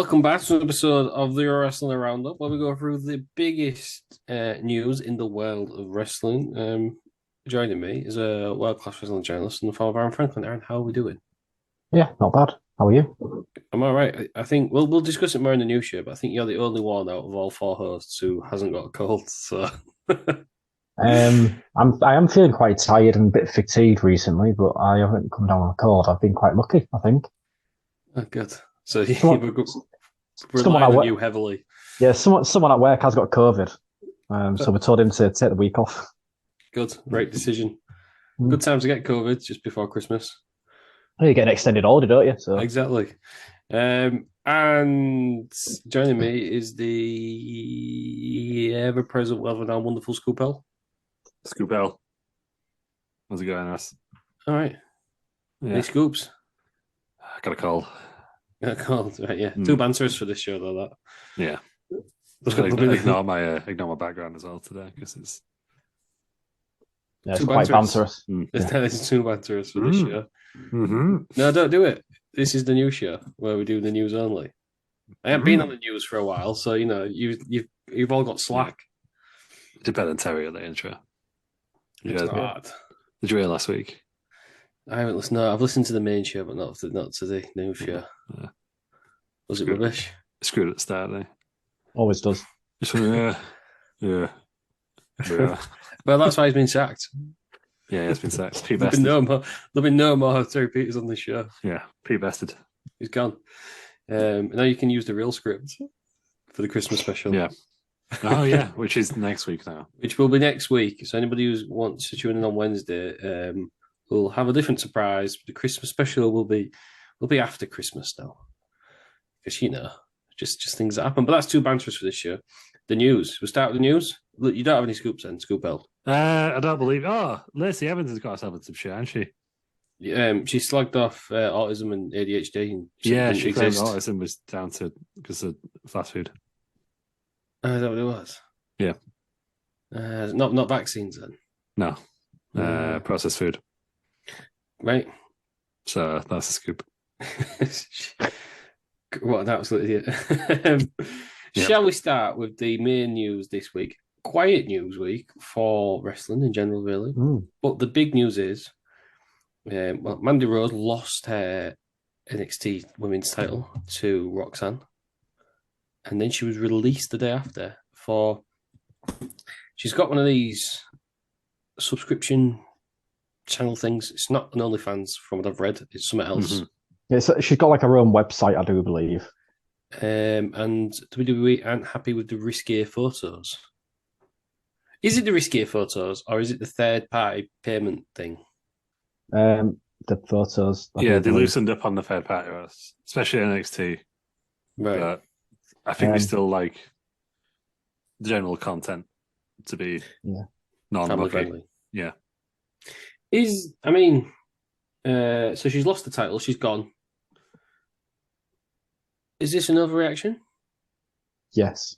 Welcome back to an episode of the Wrestling Aroundup, where we go through the biggest news in the world of wrestling. Joining me is a world-class wrestling journalist and the father of Aaron Franklin. Aaron, how are we doing? Yeah, not bad. How are you? I'm all right. I think we'll discuss it more in the news show, but I think you're the only one out of all four hosts who hasn't got a cold. So I am feeling quite tired and a bit fatigued recently, but I haven't come down with a cold. I've been quite lucky, I think. oh, good. So Someone, we're someone relying at on work, you heavily. yeah, someone at work has got COVID. So we told him to take the week off. Good, right decision. Good Mm. time to get COVID just before Christmas. You get an extended holiday, don't you? So Exactly. And joining me is the ever-present, well-renowned, wonderful Scoopel. Scoop L. How's it going, Russ? All right. Yeah, Any scoops? I got a cold. Yeah, cool. Right, yeah. Two banters for this show, though. That. Yeah, just gotta ignore my background as well today because it's yeah, it's Two quite banterous. banterous. That is two banterous for this show. Mm-hmm. No, don't do it. This is the new show where we do the news only. I haven't been on the news for a while, so you've all got slack. Did better than Terry at the intro. It's Yeah, not. did you hear last week? I haven't listened. No, I've listened to the main show, but not to the news show. Yeah. Was it Good. rubbish? Screwed at the start, eh? Always does. Yeah, yeah. Well, that's why he's been sacked. Yeah, it's been sacked. Pete There'll be no more Terry Peters on this show. Yeah, Pete bested. He's gone. Now you can use the real script for the Christmas special. Yeah. Oh yeah, which is next week now. Which will be next week. So anybody who wants to tune in on Wednesday, will have a different surprise. The Christmas special will be after Christmas now, because just things that happen. But that's two banters for this show. The news. We'll start with the news. Look, you don't have any scoops then, Scoop L. I don't believe. Oh, Lacey Evans has got herself in some shit, hasn't she? She slugged off autism and ADHD. And Yeah, she claimed exist. autism was down to because of fast food. Is that what it was? Yeah. Not vaccines then. No, processed food. Right. So that's a scoop. What an absolute idiot. Shall we start with the main news this week? Quiet news week for wrestling in general, really. But the big news is, Mandy Rose lost her NXT women's title to Roxanne. And then she was released the day after she's got one of these subscription channel things. It's not an OnlyFans from what I've read. It's something else. Yeah, she's got like her own website, I do believe. And WWE aren't happy with the risque photos. Is it the risque photos or is it the third-party payment thing? The photos. Yeah, they loosened up on the third party, especially NXT. Right. But I think they still like the general content to be family friendly. Yeah. So she's lost the title. She's gone. Is this an overreaction? Yes.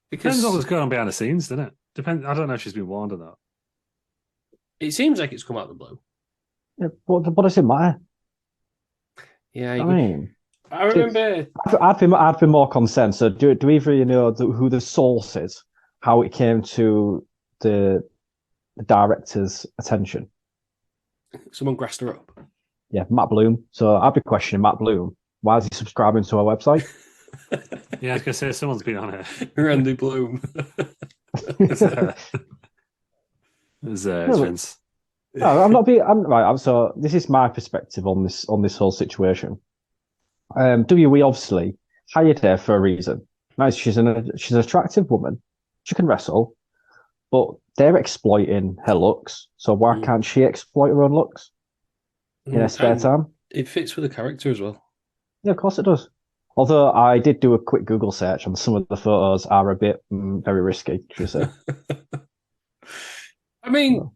Because Depends what was going on behind the scenes, doesn't it? Depends. I don't know if she's been warned or not. it seems like it's come out of the blue. Yeah, what does it matter? Yeah, I mean, I remember. I'd be more concerned. So, do either of you know who the source is? How it came to the director's attention? Someone grassed her up. Yeah, Matt Bloom. So I'd be questioning Matt Bloom. Why is he subscribing to our website? Yeah, I was gonna say someone's been on it. Randy Bloom. There's No, Vince. No, I'm not being. I'm right. So this is my perspective on this whole situation. WWE obviously hired her for a reason. Nice, she's an attractive woman. She can wrestle, but they're exploiting her looks. So why can't she exploit her own looks in her spare time? It fits with the character as well. Yeah, of course it does. Although I did do a quick Google search, and some of the photos are a bit very risky, should I say? I mean,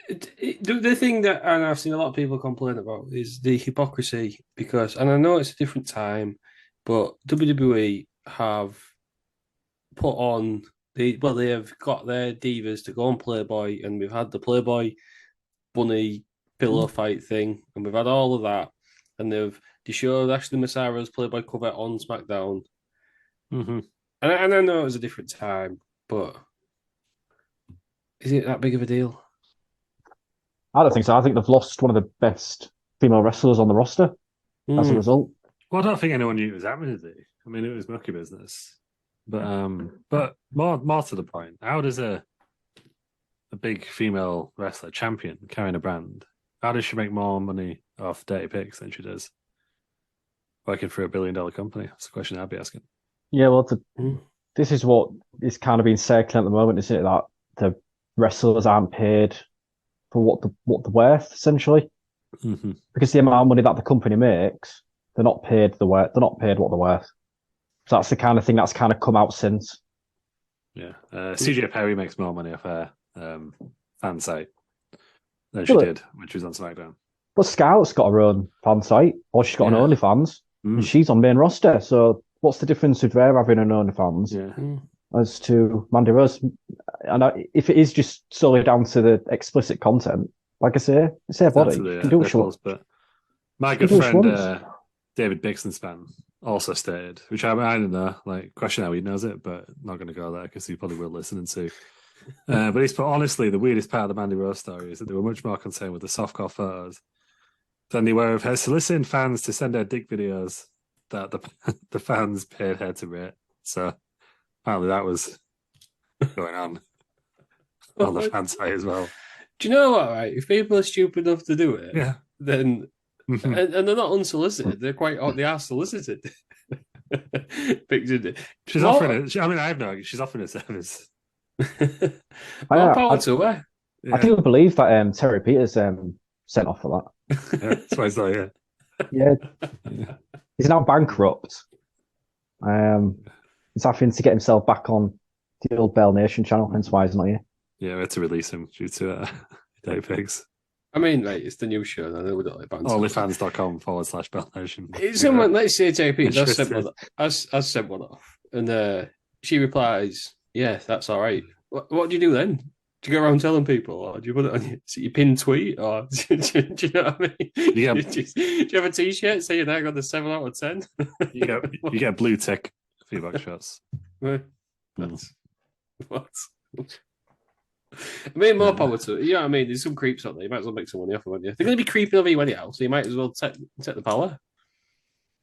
the thing that, and I've seen a lot of people complain about, is the hypocrisy because, and I know it's a different time, but WWE have put on they have got their divas to go on Playboy, and we've had the Playboy bunny pillow fight thing, and we've had all of that, and they've They showed Ashley Massaro's play-by-cover on SmackDown. Mm-hmm. And I know it was a different time, but is it that big of a deal? I don't think so. I think they've lost one of the best female wrestlers on the roster as a result. Well, I don't think anyone knew it was happening, did they? I mean, it was monkey business. But more to the point, how does a big female wrestler champion carrying a brand, how does she make more money off dirty pics than she does working for $1 billion company? That's the question I'd be asking. Yeah, well, this is what is kind of being circling at the moment, isn't it? That the wrestlers aren't paid for what they're worth, essentially, because the amount of money that the company makes, they're not paid what they're worth. So that's the kind of thing that's kind of come out since. Yeah, CJ Perry makes more money off her fan site than she did when she was on SmackDown. But Scout's got her own fan site, or she's got an OnlyFans, and she's on main roster. So what's the difference with her having an OnlyFans as to Mandy Rose? And if it is just solely down to the explicit content, like I say, it's her body. She can do what she wants. But my good friend David Bixenspan also stated, which I don't know, like, question how he knows it, but not going to go there because he probably will listen to. But he's put, honestly, the weirdest part of the Mandy Rose story is that they were much more concerned with the softcore photos than they were of her soliciting fans to send her dick videos that the fans paid her to rate. So apparently that was going on the fan site as well. Do you know what, right? If people are stupid enough to do it, then and they're not unsolicited, they are solicited. She's offering it. I mean, I have no. She's offering a service. Power to her. I do believe that Terry Peters sent off for that. That's why I saw. Yeah. He's now bankrupt. He's having to get himself back on the old Bell Nation channel, hence why he's not here. Yeah, we had to release him due to day pigs. I mean, like, it's the new show. I know we don't like bands. Onlyfans.com/Bell Nation. Someone, let's say JP has sent one off, and she replies, "Yeah, that's all right." What do you do then? Do you go around telling people, or do you put it on your pinned tweet, or do you know what I mean? Yeah. Do you have a T-shirt saying I got the 7 out of 10? you get blue tick feedback shots. What? I mean, more power to it. You know what I mean? There's some creeps out there. You might as well make some money off them, won't you? They're going to be creeping over you anyhow, so you might as well take the power.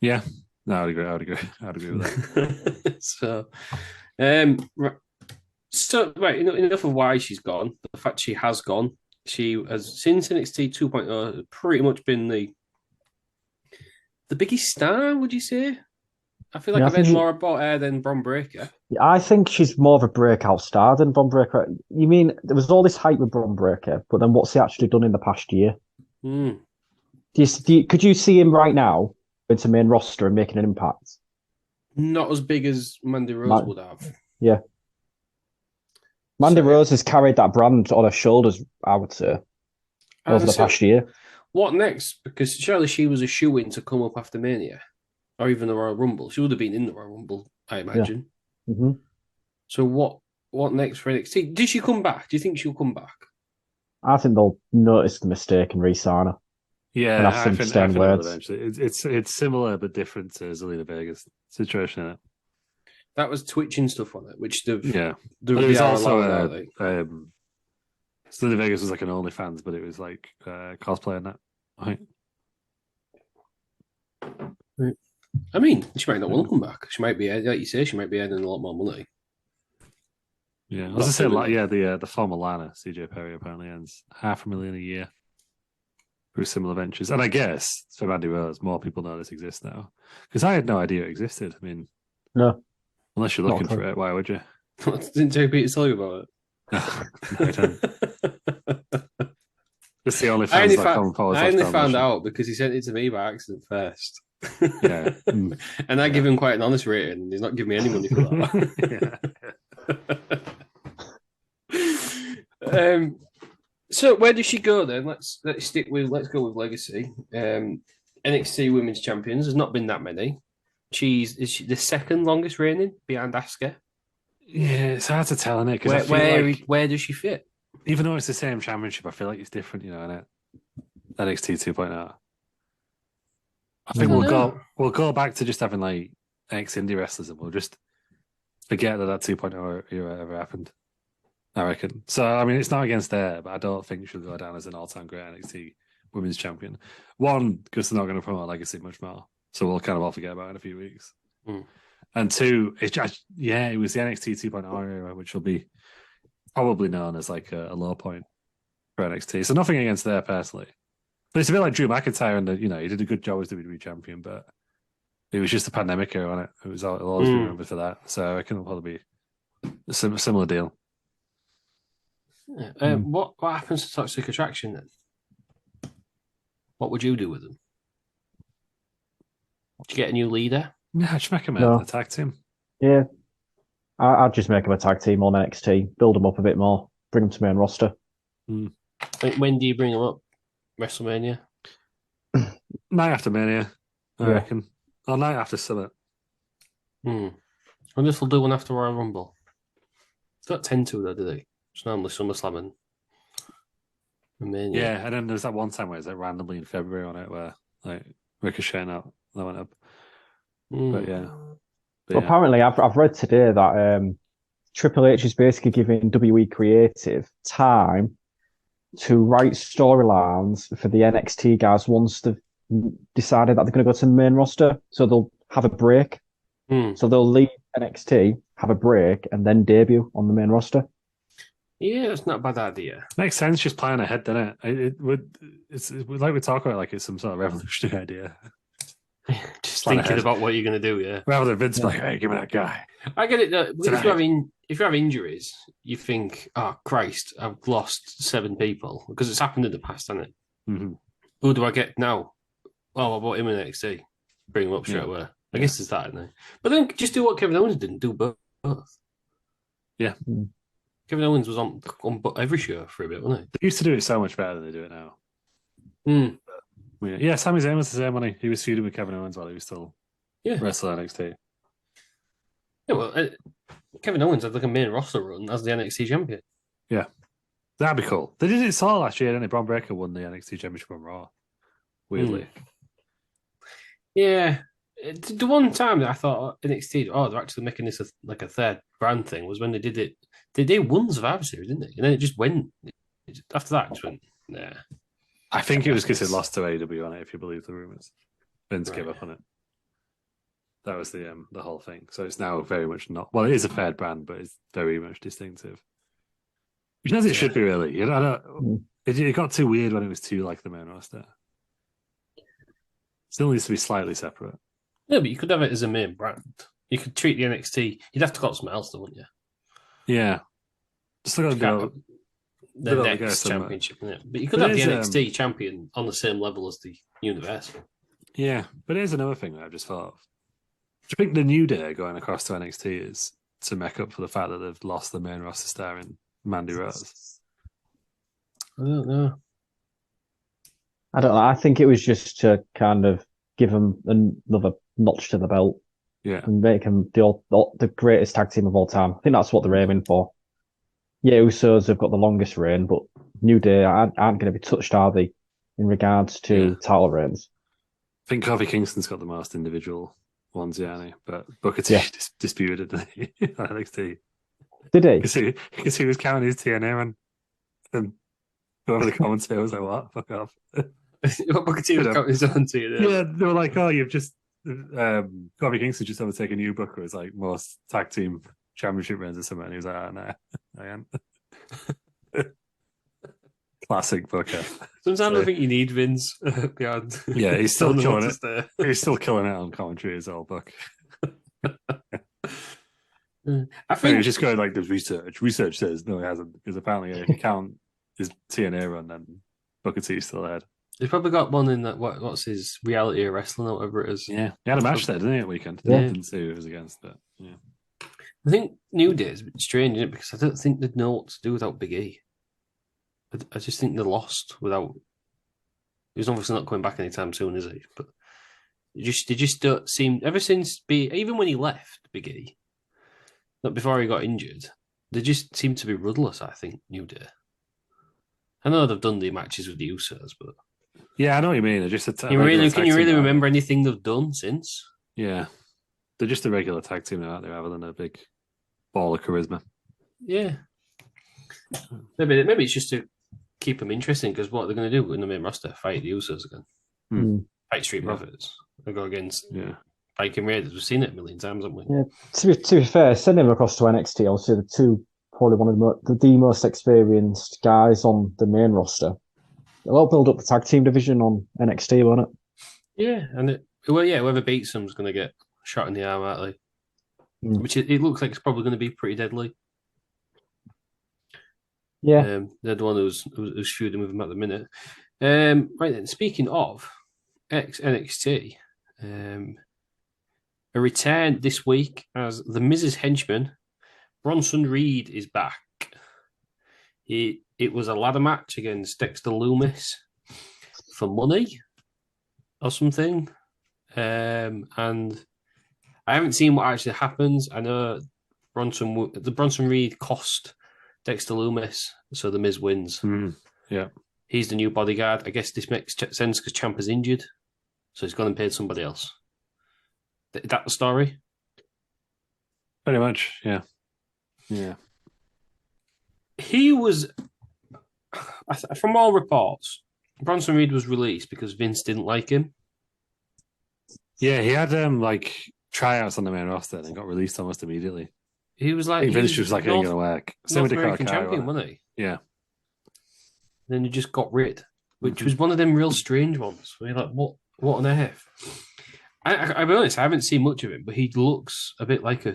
Yeah. No, I would agree with that. Right, enough of why she's gone. The fact she has gone. She has, since NXT 2.0, pretty much been the biggest star, would you say? I feel like I've heard more about her than Bron Breakker. Yeah, I think she's more of a breakout star than Bron Breakker. You mean there was all this hype with Bron Breakker, but then what's he actually done in the past year? Could you see him right now into main roster and making an impact? Not as big as Mandy Rose would have. Yeah. Mandy Rose has carried that brand on her shoulders, I would say, over the past year. What next? Because surely she was a shoo-in to come up after Mania. Or even the Royal Rumble. She would have been in the Royal Rumble, I imagine. Yeah. Mm-hmm. So what next for NXT? Did she come back? Do you think she'll come back? I think they'll notice the mistake and re-sign her. Yeah, I think eventually. It's similar but different to Zelina Vega's situation, isn't it? That was Twitch and stuff on it, which they've... Yeah. But it was also... Zelina Vegas was like an OnlyFans, but it was like cosplay and that. Right. I mean, she might not want to come back. She might be, like you say, she might be earning a lot more money. Yeah, as I said, the former Lana, CJ Perry, apparently earns $500,000 a year through similar ventures. And I guess for Mandy Rose, more people know this exists now. Because I had no idea it existed. I mean, no, unless you're looking for it, why would you? Didn't Joe Peters tell you about it? No, I don't. Just the OnlyFans.com. I only found out because he sent it to me by accident first. Yeah. And I give him quite an honest rating, and he's not giving me any money for that. So where does she go then? Let's go with Legacy. NXT Women's Champions. There's not been that many. Is she the second longest reigning behind Asuka? Yeah, it's hard to tell, isn't it? Where does she fit? Even though it's the same championship, I feel like it's different, isn't it? NXT 2.0. I think we'll go back to just having like ex-indie wrestlers, and we'll just forget that 2.0 era ever happened. I reckon. So I mean, it's not against there, but I don't think she'll go down as an all-time great NXT Women's Champion. One, because they're not going to promote Legacy much more, so we'll kind of all forget about it in a few weeks. And two, it was the NXT 2.0 era, which will be probably known as like a low point for NXT. So nothing against there personally. But it's a bit like Drew McIntyre, and he did a good job as WWE champion, but it was just a pandemic era on it. It'll always be remembered for that. So I reckon it'll probably be a similar deal. What happens to Toxic Attraction then? What would you do with them? Would you get a new leader? Yeah, I'd just make them a tag team. Yeah. I'd just make them a tag team on NXT, build them up a bit more, bring them to main roster. When do you bring them up? WrestleMania? Night after Mania, I reckon. Or night after Summit. I wonder if they'll do one after Royal Rumble. It's not 10 to though, do they? It's normally SummerSlam and Mania. Yeah, and then there's that one time where it's like randomly in February on it where like Ricochet out that went up. But yeah. Apparently, I've read today that Triple H is basically giving WWE Creative time to write storylines for the NXT guys once they've decided that they're going to go to the main roster. So they'll have a break. So they'll leave NXT, have a break, and then debut on the main roster. Yeah, it's not a bad idea. Makes sense just planning ahead, doesn't it? It's like we talk about like it's some sort of revolutionary idea. Just thinking about what you're going to do, yeah. Rather than Vince like, hey, give me that guy. I get it. If you have injuries, you think, oh, Christ, I've lost 7 people. Because it's happened in the past, hasn't it? Who do I get now? Oh, I bought him in NXT. Bring him up straight away. I guess it's that, isn't it? But then just do what Kevin Owens didn't do both. Yeah. Kevin Owens was on every show for a bit, wasn't he? They used to do it so much better than they do it now. Yeah, Sami Zayn was the same when he was feuding with Kevin Owens while he was still wrestling NXT. Yeah, well, Kevin Owens had like a main roster run as the NXT champion. Yeah, that'd be cool. They did it so last year, didn't they? Braun Breaker won the NXT championship on Raw. Weirdly. Yeah. The one time that I thought NXT, they're actually making this like a third brand thing was when they did it. They did one Survivor Series, didn't they? And then it just went. After that, it just went, nah. I think it was because it lost to AEW on it, if you believe the rumors. Vince gave up on it. That was the whole thing. So it's now very much not. Well, it is a third brand, but it's very much distinctive. Which as it should be, really. It got too weird when it was too like the main roster. Still needs to be slightly separate. Yeah, but you could have it as a main brand. You could treat the NXT. You'd have to call it something else, though, wouldn't you? Yeah. Just look at the next championship, isn't it? But you could have the NXT champion on the same level as the Universal. Yeah, but here's another thing that I've just thought of. Do you think the New Day going across to NXT is to make up for the fact that they've lost the main roster star in Mandy Rose? I don't know. I think it was just to kind of give them another notch to the belt. Yeah. And make them the greatest tag team of all time. I think that's what they're aiming for. Yeah, Usos have got the longest reign, but New Day aren't going to be touched, are they, in regards to title reigns? I think Kofi Kingston's got the most individual ones, but Booker T disputed it on NXT. Did he? Because he was counting his TNA and whoever the commentator was like, what? Fuck off. Booker T was counting his own TNA. Yeah, they were like, oh, you've just... Kofi Kingston just overtaken you, Booker, as like most tag team championship reigns or something. And he was like, oh, no, I am. Classic Booker. Sometimes I think you need Vince beyond. Yeah, he's still killing it. He's still killing it on commentary as well, Buck. I think he's just going like the research. Research says no, he hasn't, because apparently if you count his TNA run, then Booker T's still ahead. He's probably got one in that. What's his reality of wrestling or whatever it is. Yeah, he had a match there, didn't he, at weekend? Yeah. Didn't see who it was against, but yeah. I think New Day is a bit strange, isn't it? Because I don't think they'd know what to do without Big E. I just think they're lost without. He's obviously not coming back anytime soon, is he? But they just don't seem. Ever since even when he left Big E, not before he got injured, they just seem to be rudderless. I think New Day. I know they've done the matches with the Usos, but Yeah, I know what you mean. They're just Can you really remember anything they've done since? Yeah. They're just a regular tag team now, aren't they, rather than a big ball of charisma. Yeah. Maybe it's just to keep them interesting, because what they're going to do in the main roster, fight the Usos again. Fight Street Profits. They go against Viking Raiders. We've seen it a million times, haven't we? Yeah. To be fair, sending them across to NXT, obviously the two probably one of the most experienced guys on the main roster. They'll build up the tag team division on NXT, won't it? Yeah, and whoever beats them is going to get shot in the arm, aren't they? Which it looks like it's probably going to be pretty deadly. Yeah, they're the one who's feuding with him at the minute. Right then, speaking of NXT, a return this week as the Miz's henchman, Bronson Reed is back. It was a ladder match against Dexter Lumis for money or something, and I haven't seen what actually happens. I know the Bronson Reed cost Dexter Lumis, so the Miz wins. Yeah, he's the new bodyguard. I guess this makes sense because Ciampa's injured, so he's gone and paid somebody else. Is that the story? Pretty much, yeah. He was, from all reports, Bronson Reed was released because Vince didn't like him. Yeah, he had tryouts on the main roster and got released almost immediately. He was like, Vince was like, ain't gonna work. Same with American champion, wasn't he? Yeah. Then he just got rid, which was one of them real strange ones. Where you're like, what on earth? I'll be honest, I haven't seen much of him, but he looks a bit like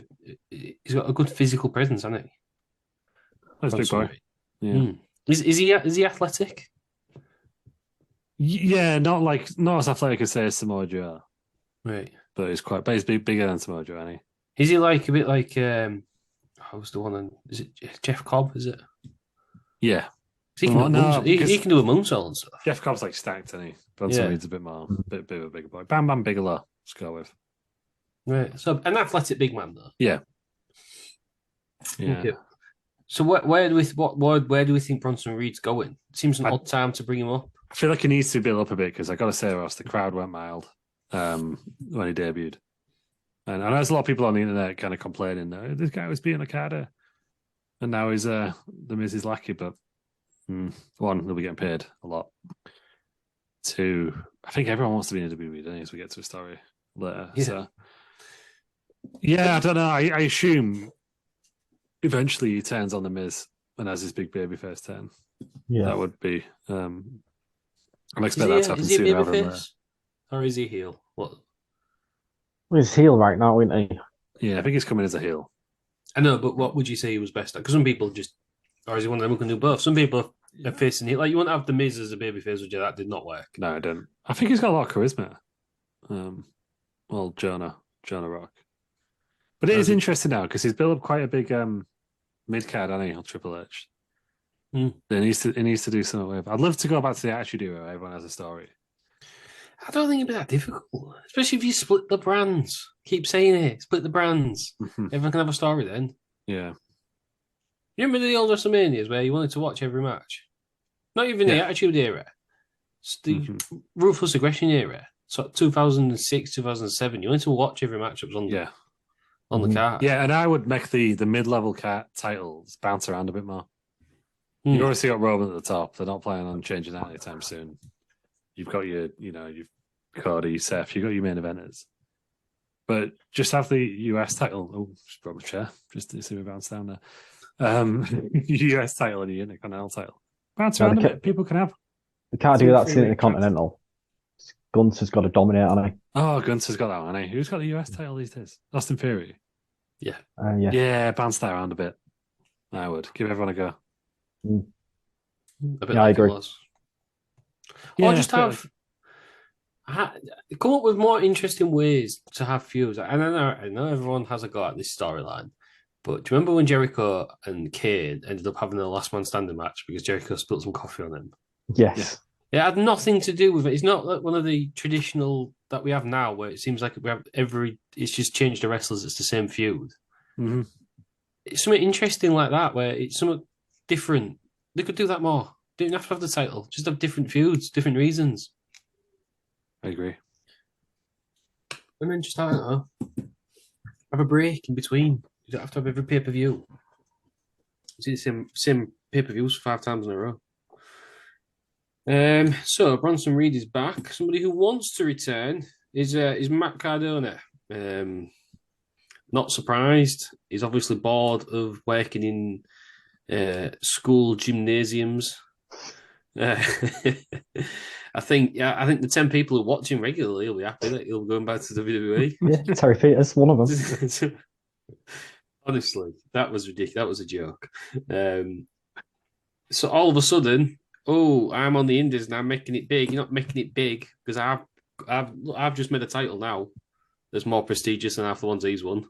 he's got a good physical presence, hasn't he? That's a big boy. Yeah. Is he athletic? Yeah, not as athletic as say Samoa Joe. Right. But he's bigger than Samoa Joe, isn't he? Is he like a bit like who's the one? Is it Jeff Cobb? Is it? Yeah. He can do a moonsault and stuff. Jeff Cobb's stacked, isn't he? Bronson Reed's a bit more, bit of a bigger boy. Bam Bam Bigelow, let's go with. Right. So an athletic big man though. Yeah. Okay. So where do we think Bronson Reed's going? It seems an odd time to bring him up. I feel like he needs to build up a bit because I got to say, Ross, the crowd went mild when he debuted, and I know there's a lot of people on the internet kind of complaining that this guy was beating Okada, and now he's the Miz is lackey. But one, they'll be getting paid a lot. Two, I think everyone wants to be in WWE, don't you, as we get to a story later. Yeah. So, I don't know. I assume eventually he turns on the Miz and has his big baby face turn. Yeah, that would be. I'd expect that to happen sooner rather than later. Or is he heel? What? Well, he's heel right now, isn't he? Yeah, I think he's coming as a heel. I know, but what would you say he was best at? Because some people or is he one of them who can do both? Some people are facing heel. Like, you wouldn't have the Miz as a babyface, would you? That did not work. No, I didn't. I think he's got a lot of charisma. Jonah Rock. But it is interesting now because he's built up quite a big mid card, hasn't he, on Triple H. He needs to do something with. I'd love to go back to the Attitude Era where everyone has a story. I don't think it'd be that difficult, especially if you split the brands. Keep saying it, split the brands. Everyone can have a story then. Yeah. You remember the old WrestleManias where you wanted to watch every match? Not even the Attitude Era. It's the Ruthless Aggression Era. So 2006, 2007. You wanted to watch every match that was on the card. Yeah, and I would make the mid-level titles bounce around a bit more. You've obviously got Roman at the top. They're not planning on changing that anytime soon. You've got you've Cody, Seth. You've got your main eventers. But just have the US title. Oh, just broke my chair. Just to see me bounce down there. US title and the Intercontinental title. Bounce around a bit. People can have. They can't do that to the Intercontinental. Gunther's got to dominate, hasn't he? Oh, Gunther's got that, hasn't he? Who's got the US title these days? Austin Theory. Yeah. Yeah, bounce that around a bit. I would. Give everyone a go. A bit I agree. Or just come up with more interesting ways to have feuds. I know everyone has a go at this storyline, but do you remember when Jericho and Kane ended up having the last man standing match because Jericho spilled some coffee on him? Yes. Yeah. It had nothing to do with it. It's not like one of the traditional that we have now where it seems like we have it's just changed the wrestlers. It's the same feud. Mm-hmm. It's something interesting like that where it's something different. They could do that more. They don't have to have the title. Just have different feuds, different reasons. I agree. And then just, I don't know, have a break in between. You don't have to have every pay-per-view. See the same pay-per-views 5 times in a row. So Bronson Reed is back. Somebody who wants to return is Matt Cardona. Not surprised. He's obviously bored of working in school gymnasiums. I think the 10 people who watch him regularly will be happy that he'll be going back to WWE. Yeah, Terry Peters, one of us. Honestly, that was ridiculous. That was a joke. So all of a sudden, I'm on the Indies and I'm making it big. You're not making it big because I've just made a title now that's more prestigious than half the ones he's won.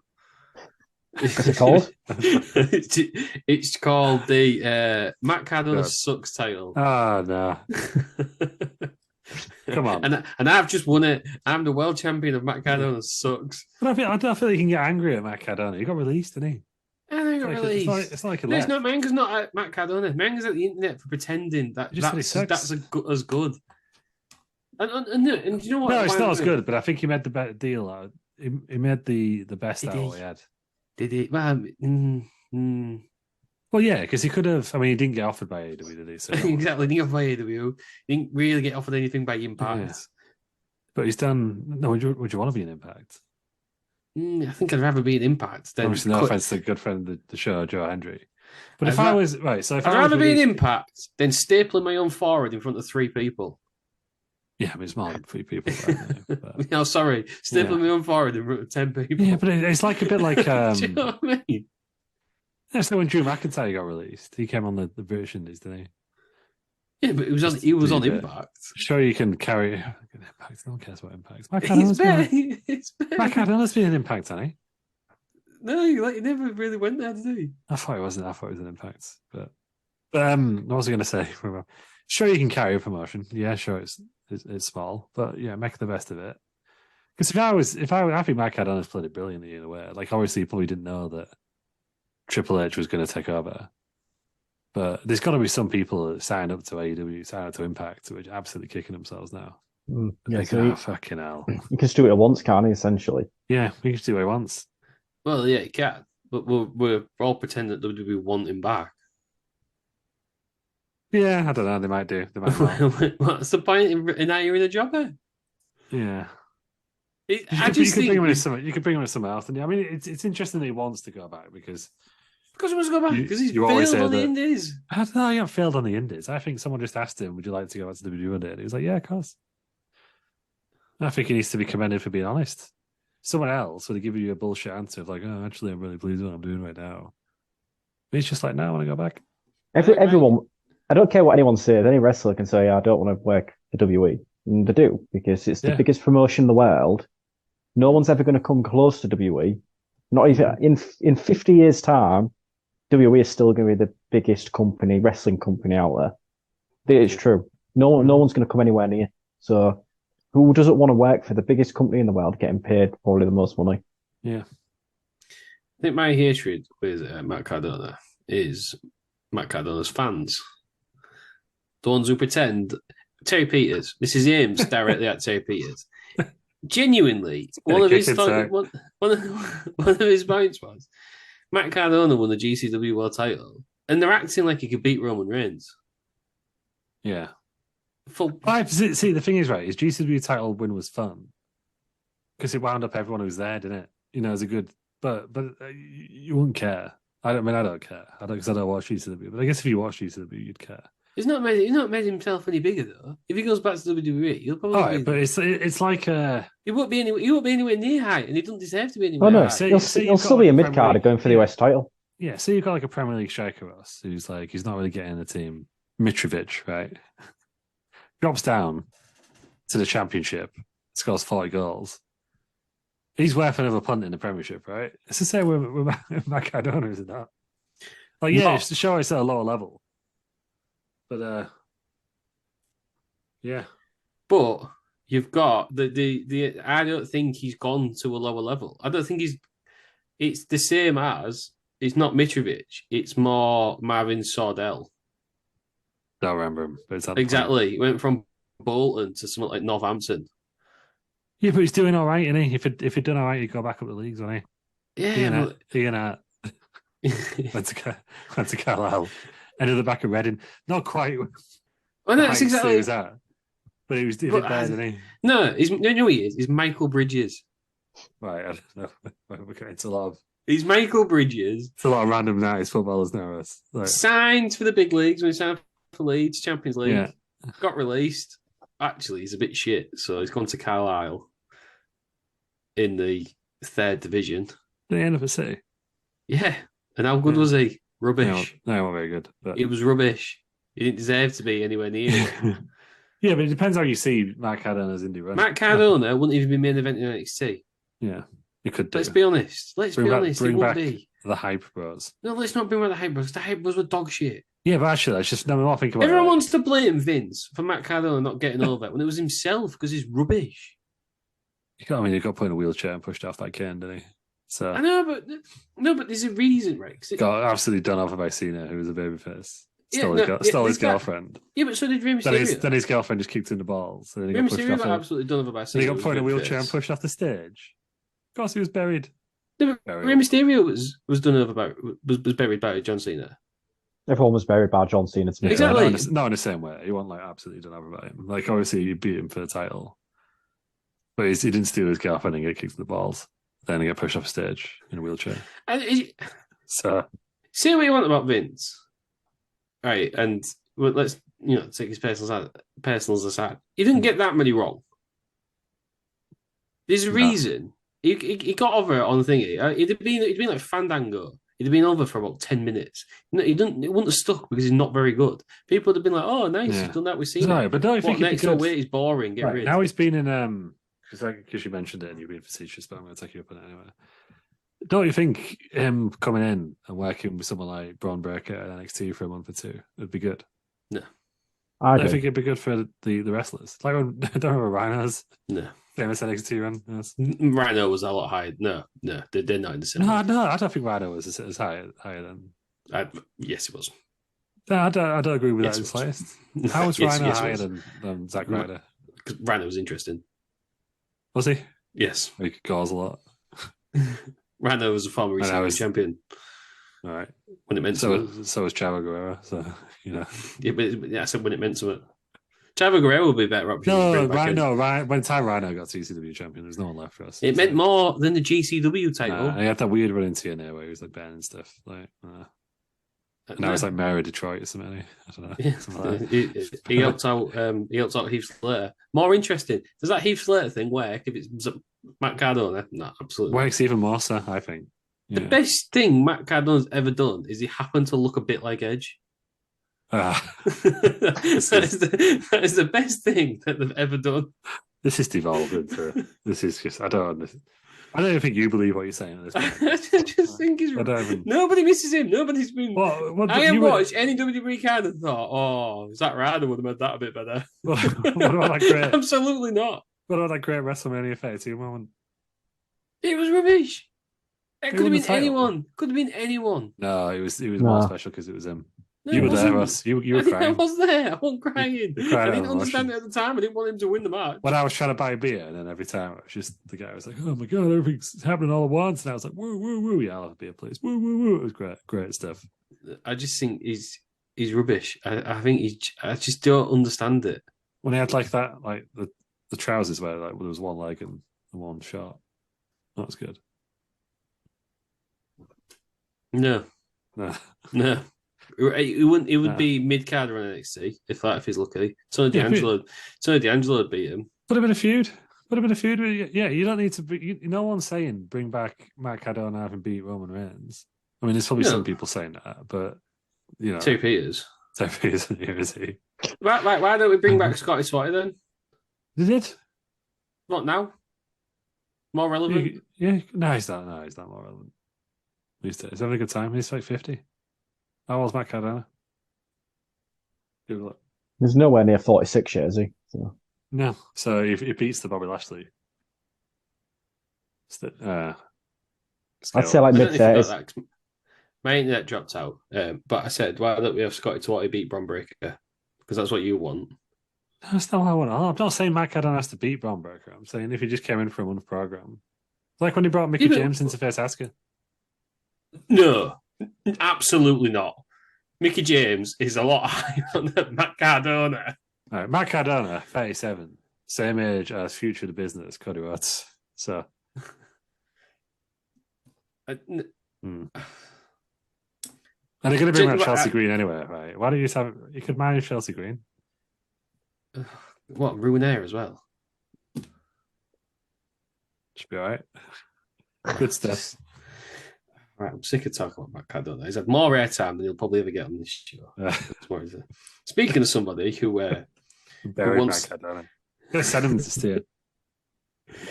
What's it called? It's called the Matt Cardona Sucks title. Oh, no. Come on. And I've just won it. I'm the world champion of Matt Cardona Sucks. But I don't feel like you can get angry at Matt Cardona. He got released, didn't he? I think released. It's like no, it's not. Manga's not at Matt Cardona. Manga's at the internet for pretending that's as good. And you know what? No, it's not as good, but I think he made the better deal out. He made the best out of what he had. Did he? Well, well, yeah, because he could have. I mean, he didn't get offered by AEW, did he? So exactly, he didn't get offered by AEW. He didn't really get offered anything by Impact. Yeah. But he's done. No, would you want to be an Impact? I think I'd rather be an Impact. Than obviously, no offense to a good friend of the show, Joe Hendry. But if I was right, so if I'd rather be an Impact than stapling my own forehead in front of 3 people. Yeah, I mean, it's more than 3 people. Right now, but... No, sorry, stapling my own forehead in front of 10 people. Yeah, but it's like a bit like. Do you know what I mean? That's like when Drew McIntyre got released. He came on the British Indies, didn't he? Yeah, but he was on Impact. Sure, you can carry Impact. No one cares about Impact. Matt Cardona's been an Impact, hasn't he? No, he never really went there, did he? I thought it wasn't. I thought it was an Impact. But what was I going to say? Sure, you can carry a promotion. Yeah, sure, it's small, but yeah, make the best of it. Because I think Matt Cardona's played it brilliantly in a way. Like, obviously, you probably didn't know that Triple H was going to take over. But there's got to be some people that signed up to AEW, signed up to Impact, who are absolutely kicking themselves now. Yeah, so fucking hell. You can just do it at once, can't he, essentially? Yeah, we can just do it once. Well, yeah, you can. But we're all pretending that WWE want him back. Yeah, I don't know. They might do. They might not. What's the point in hiring a jobber? Yeah. You could bring him in somewhere else. And I mean, it's interesting that he wants to go back because he wants to go back because he's failed on the Indies. I don't know. He hasn't failed on the Indies. I think someone just asked him, "Would you like to go back to WWE?" And he was like, "Yeah, of course." I think he needs to be commended for being honest. Someone else would have given you a bullshit answer of like, "Oh, actually, I'm really pleased with what I'm doing right now." But he's just like, "No, I want to go back." Everyone, I don't care what anyone says. Any wrestler can say, "I don't want to work for WWE," and they do because it's the biggest promotion in the world. No one's ever going to come close to WWE. Not even in 50 years' time, WWE is still going to be the biggest wrestling company out there. It's true. No one's going to come anywhere near. So, who doesn't want to work for the biggest company in the world, getting paid probably the most money? Yeah. I think my hatred with Matt Cardona is Matt Cardona's fans. The ones who pretend. Terry Peters. This is aimed directly at Terry Peters. Genuinely, one of his points was Matt Cardona won the GCW World Title, and they're acting like he could beat Roman Reigns. Yeah. See, the thing is, right, his GCW title win was fun because it wound up everyone who was there, didn't it? You know, it was a good, but you wouldn't care. I don't care. Because I don't watch GCW, but I guess if you watch GCW, you'd care. He's not made himself any bigger though. If he goes back to WWE, he'll probably. All right, but it's like he won't be anywhere near height, and he doesn't deserve to be anywhere. Oh no, high. He'll still be a mid carder going for the US title. Yeah, so you've got like a Premier League striker who's like he's not really getting the team. Mitrovic, right? Drops down to the Championship, scores 40 goals. He's worth another punt in the Premiership, right? It's the same with Matt Cardona, is it not? Like, yeah, it's to show it's at a lower level. But yeah. But you've got the I don't think he's gone to a lower level. I don't think it's the same as it's not Mitrovic, it's more Marvin Sordell. Don't remember him, but it's exactly. He went from Bolton to something like Northampton. Yeah, but he's doing all right, isn't he? If he'd done all right, he'd go back up the leagues, wouldn't he? Yeah, Went to Carlisle, ended the back of Reading. Not quite well, the no, it's heights that he exactly. was at, but he did better than he. No, he is. He's Michael Bridges. Right, I don't know. It's a lot of. He's Michael Bridges. It's a lot of random nice footballers now. Like... Signed for the big leagues when he signed for Leeds, Champions League. Yeah. Got released. Actually, he's a bit shit, so he's gone to Carlisle in the 3rd division. Did he end up at City? Yeah. And how good was he? Rubbish. No, not very good. But... He was rubbish. He didn't deserve to be anywhere near it. Yeah, but it depends how you see Matt Cardona's indie run. Matt Cardona wouldn't even be main event in NXT. Yeah, you could do. Let's be honest. Bring back the Hype Bros. No, let's not bring back the Hype Bros. The Hype Bros were dog shit. Yeah, but actually, that's just no. I think about everyone wants to blame Vince for Matt Cardona not getting over when it was himself because he's rubbish. He got put in a wheelchair and pushed off that cane, didn't he? So I know, but there's a reason, right? Got absolutely done over by Cena, who was a babyface. Stole his girlfriend. Yeah, but so did Rey Mysterio. Then his girlfriend just kicked in the balls. So Rey Mysterio got absolutely done over by Cena. Then he got put in a wheelchair and pushed off the stage. Of course, he was buried. No, Rey Mysterio was done over by was buried by John Cena. Everyone was buried by John Cena. To me, exactly. Not in the same way. He wasn't absolutely done over by him. Obviously, he beat him for the title, but he didn't steal his girlfriend and get kicked in the balls. Then he got pushed off stage in a wheelchair. So, say what you want about Vince, right? And let's take his personals aside. He didn't get that many wrong. There's a reason he got over on the thingy. It'd been like Fandango. He'd have been over for about 10 minutes. No, it wouldn't have stuck because he's not very good. People would have been like, "Oh, nice, he's done that with Cena." Right, but don't you think next? Oh, wait, he's boring. Get rid. Now he's been in because you mentioned it and you've been facetious, but I'm going to take you up on it anyway. Don't you think him coming in and working with someone like Braun Breaker at NXT for a month or two would be good? No, I think it'd be good for the wrestlers. Like when I don't remember Rhino's famous NXT run. Yes. Rhino was a lot higher. No, they're not in the same. No, I don't think Rhino was as higher than. Yes, it was. No, I don't agree with that in the slightest. How was Rhino higher than Zack Ryder? Because Rhino was interesting. Was he? Yes. He could cause a lot. Rhino was a former ECW champion. All right. When it meant so was Chavo Guerrero. So Yeah, I said when it meant something. Chavo Guerrero would be a better option. By the time Rhino got ECW champion, there's no one left for us. It meant more than the GCW title. He had that weird run in TNA where he was like Ben and stuff. Now it's like Mary Detroit or something. I don't know. Yeah. He helped out Heath Slater. More interesting. Does that Heath Slater thing work if it's Matt Cardona? No, absolutely. Works even more so, I think. Yeah. The best thing Matt Cardona's ever done is he happened to look a bit like Edge. That is the best thing that they've ever done. This is devolved into. This is just. I don't even think you believe what you're saying at this point. I just think nobody misses him. Nobody's been. I haven't watched any WWE card and thought, "Oh, Zack Ryder would have made that a bit better." What about that great? Absolutely not. What about that great WrestleMania 32 moment? It was rubbish. It could have been anyone. Could have been anyone. No, it was more special because it was him. No, you were there, Ross. You were crying. I was there. I wasn't crying. I didn't understand it at the time. I didn't want him to win the match. When I was trying to buy a beer, and then every time it was just the guy was like, "Oh my god, everything's happening all at once," and I was like, "Woo, woo, woo!" Yeah, I'll have a beer, please. Woo, woo, woo. It was great stuff. I just think he's rubbish. I think I just don't understand it. When he had like that, like the trousers where like there was one leg and one short. That was good. No. It would be mid card on NXT if he's lucky. Tony D'Angelo would beat him. Would have been a feud. Yeah, you don't need to be. No one's saying bring back Matt Cardona and beat Roman Reigns. I mean, there's probably some people saying that, but 2 Peters. Here is he. Why don't we bring back Scotty Swatty then? Did it? What now? More relevant? Yeah. No, he's not more relevant. He's having a good time. He's like 50. How old's Matt Cardona? Google it. He's nowhere near 46 yet, is he? So. No. So he beats the Bobby Lashley. I'd say like mid-30s. My internet dropped out. But I said, why don't we have Scotty Twatty beat Bron Breakker? Because that's what you want. That's not what I want. I'm not saying Matt Cardona has to beat Braun Breaker. I'm saying if he just came in for a month program. It's like when he brought Mickey James in to face Asuka. No, absolutely not. Mickey James is a lot higher than Matt Cardona. All right, Matt Cardona, 37, same age as future of the business, Cody Rhodes. So, and they're going to bring back Chelsea Green anyway, right? Why don't you just have? You could manage Chelsea Green. What, Ruinaire as well? Should be all right. Good stuff. Right, I'm sick of talking about Matt Cardona. He's had more airtime than he'll probably ever get on this show. Speaking of somebody who wants... Matt Cardona. Send him to steer.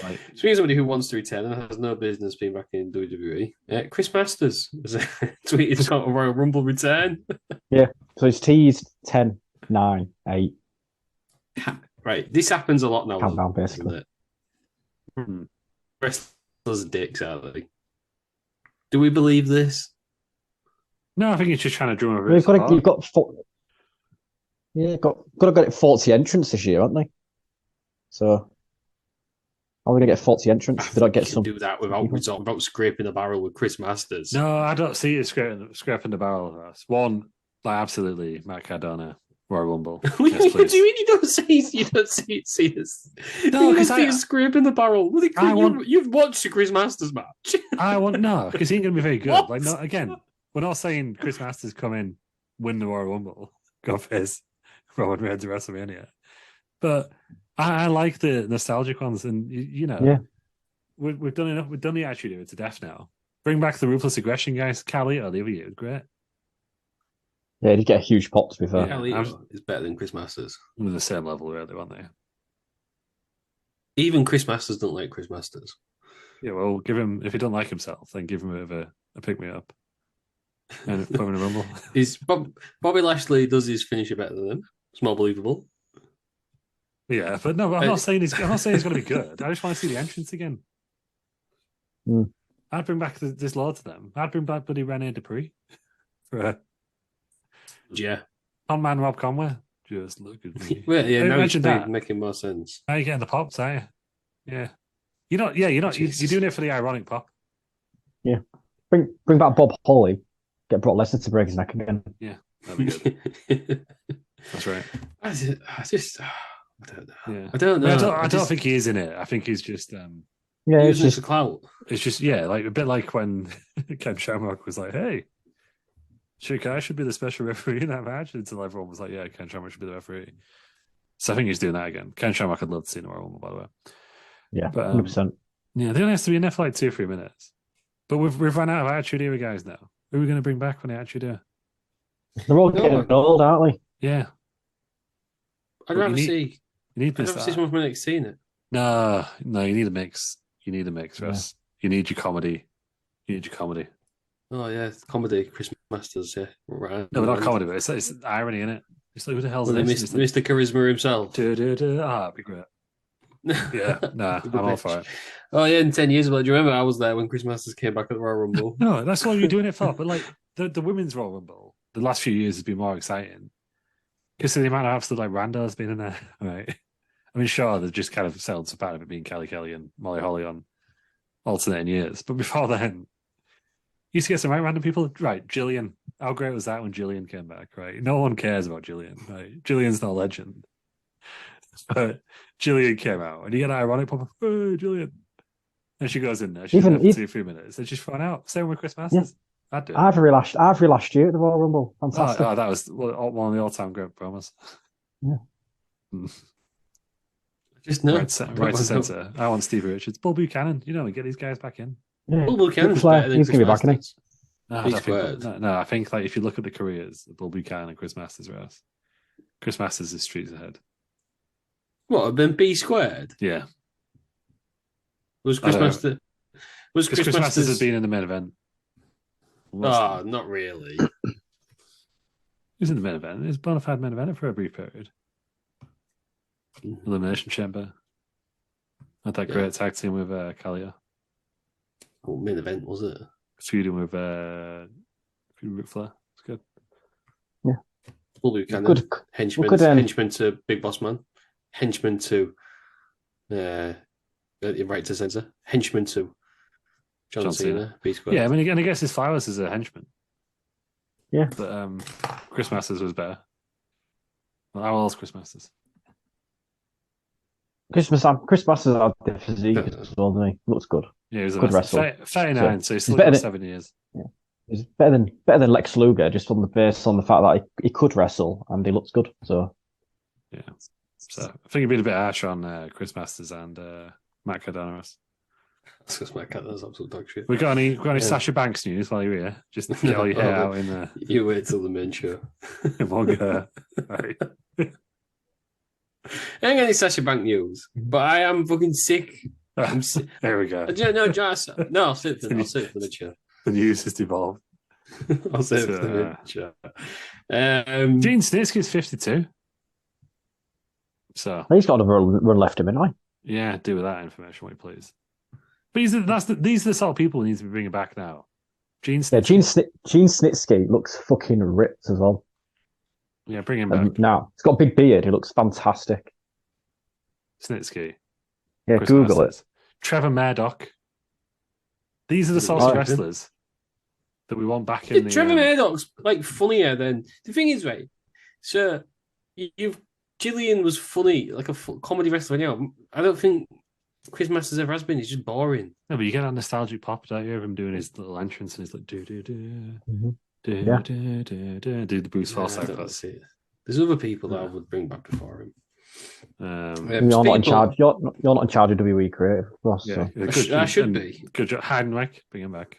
Right. Speaking of somebody who wants to return and has no business being back in WWE, Chris Masters has tweeted about a Royal Rumble return. Yeah, so it's teased 10, 9, 8. Right, this happens a lot now. Countdown, basically. Wrestlers are dicks, aren't they? Do we believe this? No, I think he's just trying to drum over. You've got to get 40 entrants this year, haven't they? So, are we going to get 40 entrants? Did I get some? Do that without scraping the barrel with Chris Masters. No, I don't see it scraping the barrel of us. One, like absolutely, Matt Cardona, Royal Rumble. Yes, what do you mean you don't see this? No, because I scraping the barrel. You've watched the Chris Masters match. Because he ain't going to be very good. Like, no, again, we're not saying Chris Masters come in, win the Royal Rumble, go face Roman Reigns at WrestleMania, but I like the nostalgic ones, and we've done enough. We've done the Attitude Era to death now. Bring back the Ruthless Aggression guys. Carlito the other year was great. Yeah, he'd get a huge pop, to be fair. Carlito is better than Chris Masters. They're the same level, really, aren't they? Even Chris Masters don't like Chris Masters. Yeah, well, give him, if he don't like himself, then give him a bit of a pick-me-up. And put him in a Rumble. Bobby Lashley does his finisher better than him. It's more believable. Yeah, but no, I'm not saying he's going to be good. I just want to see the entrance again. I'd bring back this Lord to them. I'd bring back bloody Rene Dupree for Man Rob Conway. Just look at me. Well, yeah, now it's making more sense. Now you're getting the pops, are you? Yeah. You're doing it for the ironic pop. Yeah. Bring back Bob Holly. Get Brock Lesnar to break his neck again. Yeah, that'd be good. That's right. I don't know. Yeah. I don't know. I don't think he is in it. I think he's just it's just a clout. It's just like a bit like when Ken Shamrock was like, "Hey, I should be the special referee in that match," until everyone was like, "Yeah, Ken Shamrock should be the referee." So I think he's doing that again. Ken Shamrock, I'd love to see in the Royal Rumble, by the way. Yeah, but 100%. Yeah, they only has to be in there for like 2 or 3 minutes. But we've run out of Attitude Era guys now. Who are we going to bring back when the Attitude Era? They're all getting old, aren't they? Yeah. I'd rather see. You need I'd rather see someone from NXT in it. No, you need a mix. You need a mix, Russ. You need your comedy. Oh yeah, comedy. Chris Masters, yeah. Right. No, but not comedy, but it's irony in it. It's like, who the hell's this? Mr. Charisma himself. That'd be great. Yeah, I'm all for it. Oh yeah, in 10 years ago, do you remember I was there when Chris Masters came back at the Royal Rumble? No, that's what you're doing it for. But like the women's Royal Rumble, the last few years has been more exciting because of the amount of absolute like randos been in there, right? I mean, sure, they've just kind of settled some part of it being Kelly Kelly and Molly Holly on alternating years, but before then, you used to get some right random people. Right, Jillian. How great was that when Jillian came back? Right, no one cares about Jillian. Right, Jillian's not a legend. But Jillian came out, and you get an ironic pop, "Hey, Jillian," and she goes in there. She's in there for 2-3 minutes, and she's thrown out. Same with Chris Masters. Yeah. I'd do it. Ivory last year at the Royal Rumble. Fantastic. Oh, that was one of the all-time great promos. Yeah. Just no. Right to centre. I want Stevie Richards, Bull Buchanan. You know, get these guys back in. Yeah. Bull Buchanan's better than He's going to be back in. I think like if you look at the careers, Bull Buchanan and Chris Masters are us. Chris Masters is streets ahead. What, then B squared? Yeah. Was Chris Masters... Chris Masters has been in the main event. Not really. He was in the main event. He was a bona fide main event for a brief period. Elimination Chamber. Had that great tag team with Kalia. What main event was it? Feuding with Ric Flair. It's good. Yeah. Bull Buchanan. Henchman to Big Boss Man. Henchman to right to censor. Henchman to John Cena. Yeah, I mean, and I guess his flowers is a henchman. Yeah. But Chris Masters was better. Well, how old's Chris Masters? Chris Masters had the physique as well, didn't he? Looks good. Yeah, he's good wrestler. 39, so he's still got 7 years. Yeah. He's better than Lex Luger, just on the basis on the fact that he could wrestle and he looks good. So yeah. So I think you'd be a bit harsh on Chris Masters and Matt Cardona. That's because Matt Cardano's absolute dog shit. We got any Sasha Banks news while you're here? Just get all your hair out in there. You wait till the main show. Right. I ain't got any Sasha Bank news, but I am fucking sick. I'm sick. There we go. No, I'll sit for the show. The news has devolved. I'll sit for the show. Gene Snitsky's 52. So he's got a run left him, ain't he? Yeah, do with that information, will you please? But these are the sort of people who need to be bringing back now. Gene Snitsky looks fucking ripped as well. Yeah, bring him back. Now, he's got a big beard. He looks fantastic. Snitsky. Yeah, Chris Google Masters. it. Trevor Murdoch. These are the sorts of wrestlers that we want back in the... Trevor Murdoch's like funnier than... The thing is, right, so Gillian was funny, like a comedy wrestler now. I don't think Chris Masters ever has been. He's just boring. No, but you get that nostalgic pop, don't you, of him doing his little entrance and he's like, do the Bruce Forsyth. There's other people that I would bring back before him. You're not in charge. You're not in charge of WWE creative. I should be. Good job. Heidenreich, bring him back.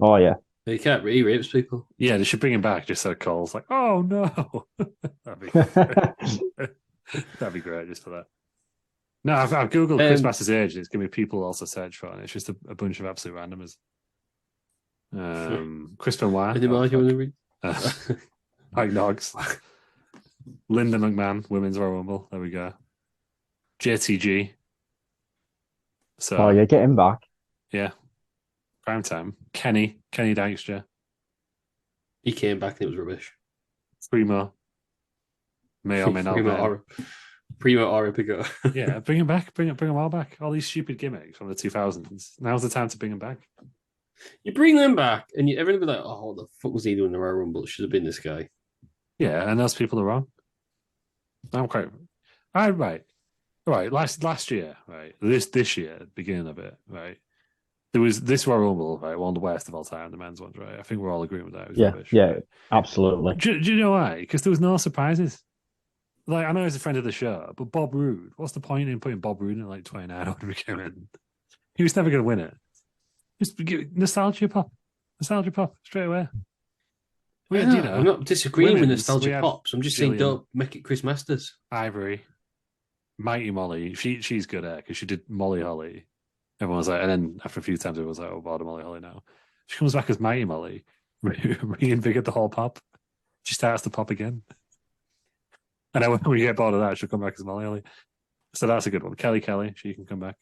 Oh yeah. He can't. He rapes people. Yeah, they should bring him back. Just so Cole's like, oh no, that'd be great just for that. No, I've googled Chris Masters' age. And it's giving me people also search for it. And it's just a bunch of absolute randomers. Chris Benoit. Any more you want to read? Mike Noggs. Linda McMahon, Women's Royal Rumble. There we go. JTG. So, yeah, get him back. Yeah. Prime time. Kenny Dykstra. He came back and it was rubbish. Primo. May or may not. Primo or Pico. Yeah, bring him back. Bring them all back. All these stupid gimmicks from the 2000s. Now's the time to bring them back. You bring them back, and everyone will be like, "Oh, what the fuck was he doing in the Royal Rumble? It should have been this guy." Yeah, and those people are wrong. I'm quite right. All right, last year, right? This year, beginning of it, right? There was this Royal Rumble, right? One of the worst of all time, the men's ones, right? I think we're all agreeing with that. It was rubbish, right? Absolutely. Do you know why? Because there was no surprises. Like, I know he's a friend of the show, but Bob Roode, what's the point in putting Bob Roode in like 29 when he came in? He was never going to win it. Just nostalgia pop straight away. I'm not disagreeing with nostalgia pops. I'm just saying don't make it Chris Masters. Ivory, Mighty Molly. She's good at it because she did Molly Holly. Everyone was like, and then after a few times, everyone was like, "Oh, bother Molly Holly now." She comes back as Mighty Molly, reinvigorate the whole pop. She starts to pop again. And then when we get bored of that, she'll come back as Molly Holly. So that's a good one. Kelly, she can come back.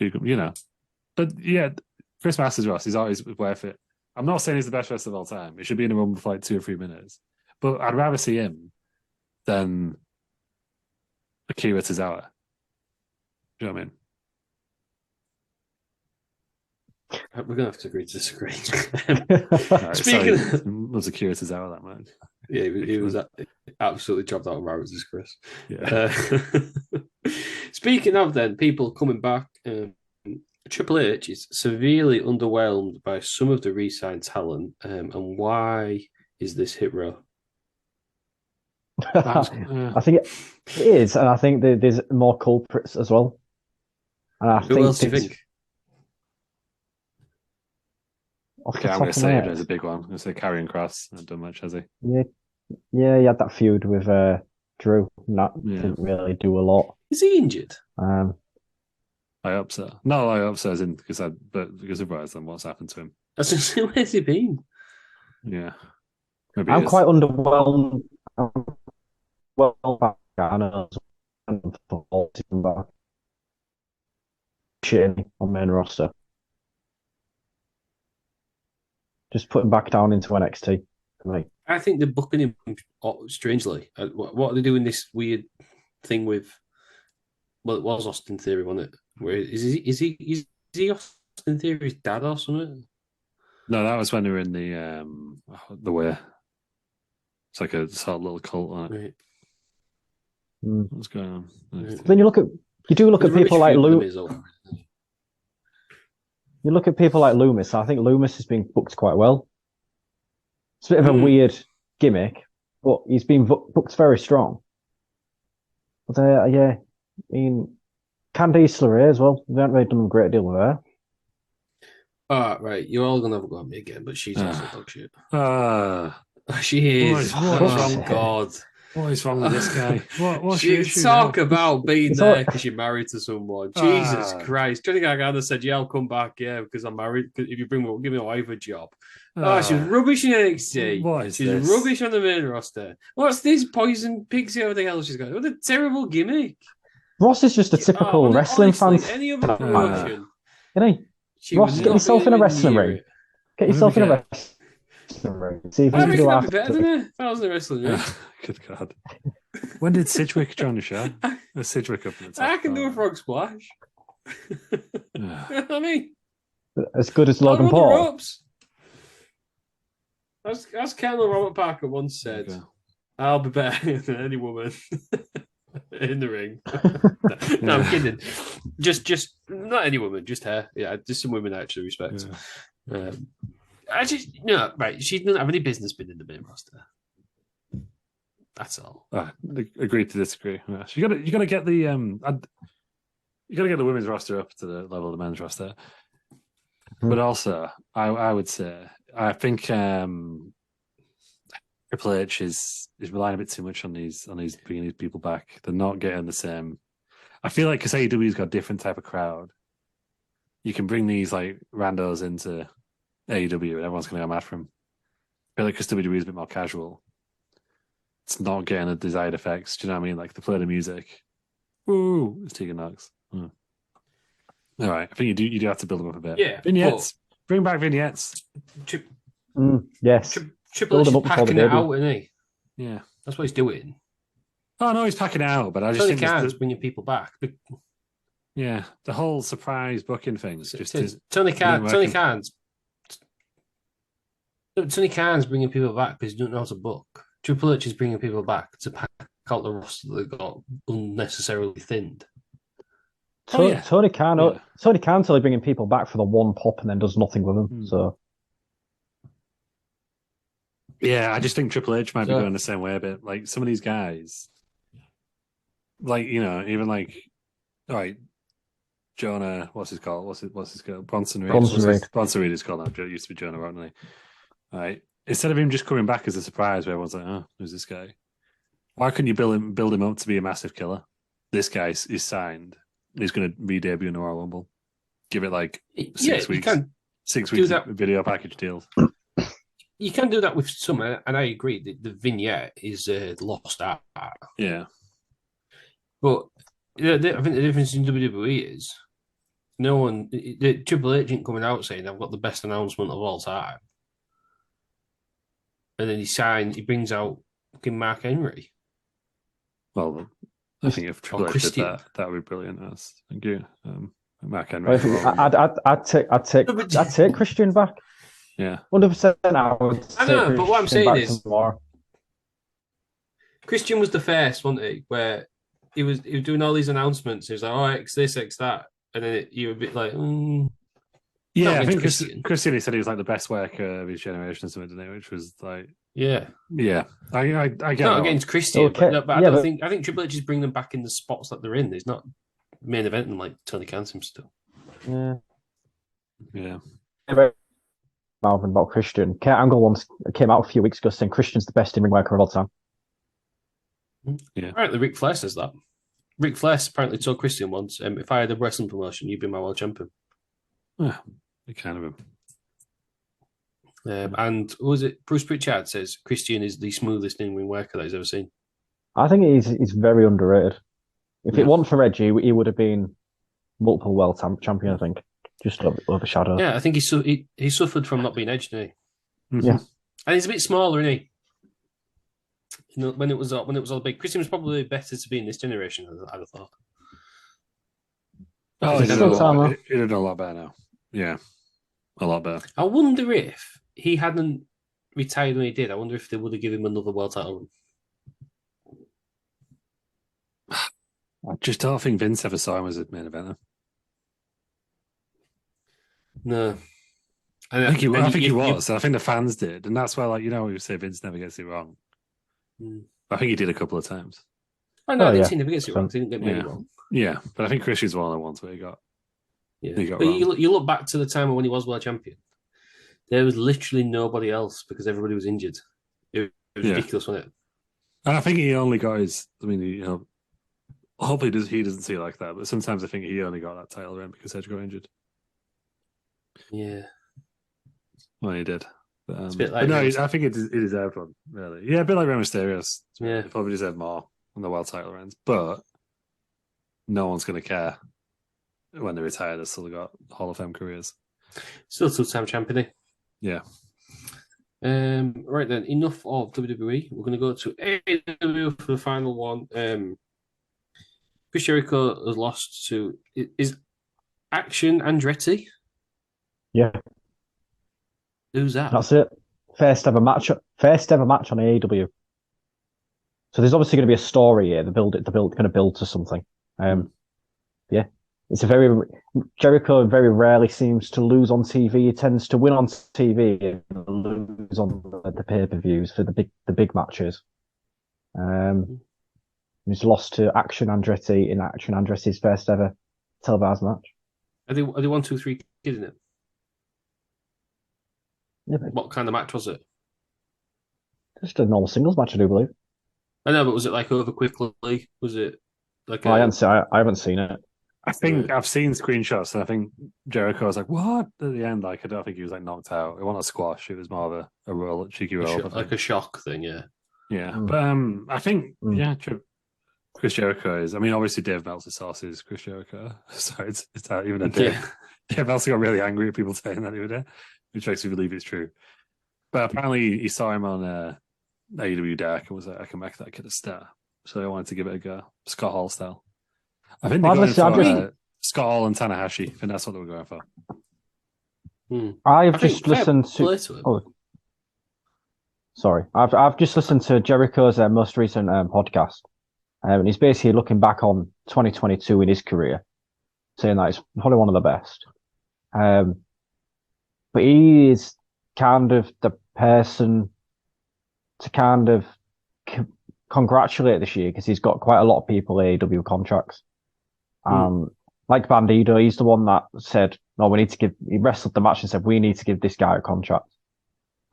You know. But yeah, Chris Masters Ross is always worth it. I'm not saying he's the best wrestler of all time. It should be in a run for like 2 or 3 minutes. But I'd rather see him than Akira Tozawa. Do you know what I mean? We're going to have to agree to disagree. Right, speaking of... was Akira Tozawa that much? Yeah, he was absolutely dropped out of Rose's, Chris. Yeah. Speaking of then, people coming back, Triple H is severely underwhelmed by some of the re-signed talent. And why is this hit row? I think it is, and I think there's more culprits as well. And Who else do you think? Okay, I'm going to say there's a big one. I'm going to say Karrion Kross. Not done much, has he? Yeah, he had that feud with Drew. Didn't really do a lot. Is he injured? I hope so. No, I hope so, as in because otherwise, then what's happened to him? Where's he been? Yeah, I'm quite underwhelmed. Well, I know shitting on main roster. Just put him back down into NXT. Right. I think they're booking him strangely. What are they doing this weird thing with Well, it was Austin Theory, wasn't it? Where is he Austin Theory's dad or something? No, that was when they were in the way. It's like a sort of little cult on it. Right. What's going on? Right. Then you look at people like Loomis. You look at people like Loomis. I think Loomis has been booked quite well. It's a bit of a weird gimmick, but he's been booked very strong. But yeah, I mean, Candice LeRae as well. They haven't really done a great deal with her. Right. You're all gonna have a go at me again, but she's also dog shit. She is. Oh God. What is wrong with this guy? What's you talk about being there because you're married to someone. Jesus Christ. Johnny Gargano said, "Yeah, I'll come back. Yeah, because I'm married. If you give me a wife a job." She's rubbish in NXT. What is she's this? Rubbish on the main roster. What's this poison pixie over the hell she's got? What a terrible gimmick. Ross is just a typical wrestling fan. Any other promotion. Ross, get yourself in a wrestling ring. Get yourself in a wrestling ring. See if you can do that'd be better than it if I was in a wrestling ring. Good God. When did Sidgwick join the show? Sidgwick up in the top. I can do a frog splash. I mean, as good as Logan Paul. As Colonel Robert Parker once said, I'll be better than any woman in the ring. No, I'm kidding. Just not any woman, just her. Yeah, just some women I actually respect. Yeah. She doesn't have any business being in the main roster. That's all. Agreed to disagree. Yeah. So you gotta get the women's roster up to the level of the men's roster. But also, I would say I think Triple H is relying a bit too much on these bringing these people back. They're not getting the same. I feel like because AEW's got a different type of crowd, you can bring these like randos into AEW and everyone's going to go mad for them. I feel like because WWE is a bit more casual, it's not getting the desired effects. Do you know what I mean? Like they play the music. Woo! It's Tegan Knox. All right, I think you do have to build them up a bit. Yeah, vignettes. Bring back vignettes. Yes. Triple H is packing it out, isn't he? Yeah, that's what he's doing. Oh no, he's packing it out, but I just think Khan's bringing people back. Yeah, the whole surprise booking thing. Tony Khan's bringing people back because he doesn't know how to book. Triple H is bringing people back to pack out the roster that got unnecessarily thinned. Tony Khan's only bringing people back for the one pop and then does nothing with them. So, yeah, I just think Triple H might be going the same way a bit. Like some of these guys, like even like, all right, Jonah, what's his called? What's his called? Bronson Reed. Bronson Reed is called now. It used to be Jonah, wasn't he? All right. Instead of him just coming back as a surprise, where everyone's like, "Oh, who's this guy?" Why couldn't you build him up to be a massive killer? This guy is signed. He's going to re-debut in the Royal Rumble. Give it like 6 weeks. 6 weeks video package deals. You can do that with some, and I agree. The vignette is lost art. Yeah, but I think the difference in WWE is no one. The Triple H ain't coming out saying I've got the best announcement of all time, and then he brings out fucking Mark Henry. Well, I think if Triple H did that would be brilliant. Thank you, Mark Henry. I'd take Christian back. Yeah, 100%. I know, but what I'm saying is, Christian was the first, wasn't he? Where he was doing all these announcements. He was like, "Oh, X this, X that," and then you were a bit like, Yeah, I think Christian said he was like the best worker of his generation, or something, didn't he? Which was like, yeah. I get not against Christian, but I think Triple H is bringing them back in the spots that they're in. There's not main eventing like Tony Khan seems to. Yeah. Marvin about Christian. Kurt Angle once came out a few weeks ago saying Christian's the best in-ring worker of all time. Yeah. Apparently Ric Flair says that. Ric Flair apparently told Christian once, if I had a wrestling promotion, you'd be my world champion. Yeah, kind of him. And who was it? Bruce Pritchard says Christian is the smoothest in-ring worker that he's ever seen. I think he's very underrated. If it wasn't for Edgy, he would have been multiple world champion, I think. Just overshadowed. Yeah, I think he suffered from not being Edge, didn't he? Yeah. And he's a bit smaller, isn't he? When it was all big. Christian was probably better to be in this generation, I'd have thought. Oh, he did a lot better now. Yeah, a lot better. I wonder if he hadn't retired when he did. I wonder if they would have given him another world title run. I just don't think Vince ever saw him as a main eventer. No. I think he was. I think the fans did. And that's why, like, we say Vince never gets it wrong. I think he did a couple of times. I know, he never gets it wrong. He didn't get me wrong. Yeah, but I think Chris is one of the ones where he got. Yeah. But you look back to the time when he was world champion. There was literally nobody else because everybody was injured. It was ridiculous, wasn't it? And I think he only got his. I mean, hopefully he doesn't see it like that. But sometimes I think he only got that title run because Edge got injured. Yeah. Well, he did. It's a bit like I think it deserved one, really. Yeah, a bit like Rey Mysterio's. Yeah. It probably deserved more on the world title runs, but no one's going to care when they retire. They've still got Hall of Fame careers. Still two-time champion. Yeah. Right then, enough of WWE. We're going to go to AEW for the final one. Chris Jericho has lost to is Action Andretti. Yeah. Who's that? That's it. First ever match on AEW. So there's obviously going to be a story here. Going to build to something. Yeah, it's Jericho very rarely seems to lose on TV. He tends to win on TV and lose on the pay-per-views for the big matches. He's lost to Action Andretti in Action Andretti's first ever televised match. Are they 1, 2, 3 kids in it? Yeah, what kind of match was it? Just a normal singles match, I do believe. I know, but was it like over quickly? Was it like? I haven't seen it. I think I've seen screenshots, and I think Jericho was like, "What?" at the end. Like, I don't think he was like knocked out. It wasn't a squash. It was more of a roll, cheeky roll, like a shock thing. Yeah. Yeah, but I think Chris Jericho is. I mean, obviously Dave Meltzer sauce is Chris Jericho, so it's not even a Dave. Dave Meltzer got really angry at people saying that the other day, which makes me believe it's true. But apparently, he saw him on AEW Dark and was like, "I can make that kid a star." So I wanted to give it a go, Scott Hall style. I think they're going for Scott Hall and Tanahashi. I think that's what they were going for. I've just listened to. Sorry, I've just listened to Jericho's most recent podcast, and he's basically looking back on 2022 in his career, saying that it's probably one of the best. But he is kind of the person to kind of congratulate this year because he's got quite a lot of people AEW contracts. Like Bandido, he's the one that said, "No, he wrestled the match and said, we need to give this guy a contract."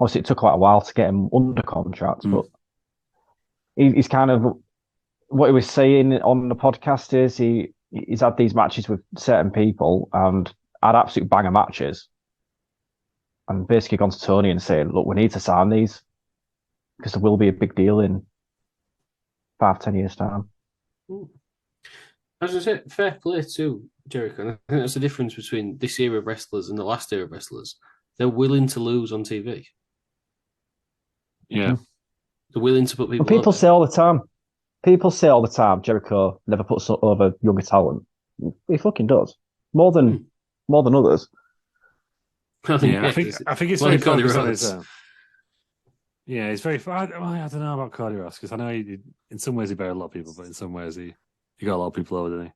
Obviously, it took quite a while to get him under contract, but he's kind of what he was saying on the podcast is he's had these matches with certain people and had absolute banger matches, and basically gone to Tony and saying, "Look, we need to sign these because there will be a big deal in 5-10 years' time." As I said, fair play to Jericho. I think that's the difference between this era of wrestlers and the last era of wrestlers. They're willing to lose on TV. Yeah. They're willing to put people over. People say all the time, Jericho never puts over younger talent. He fucking does. More than others. I think it's very focused on his... Yeah, he's very... I don't know about Cody Ross, because I know in some ways he buried a lot of people, but in some ways he got a lot of people over, didn't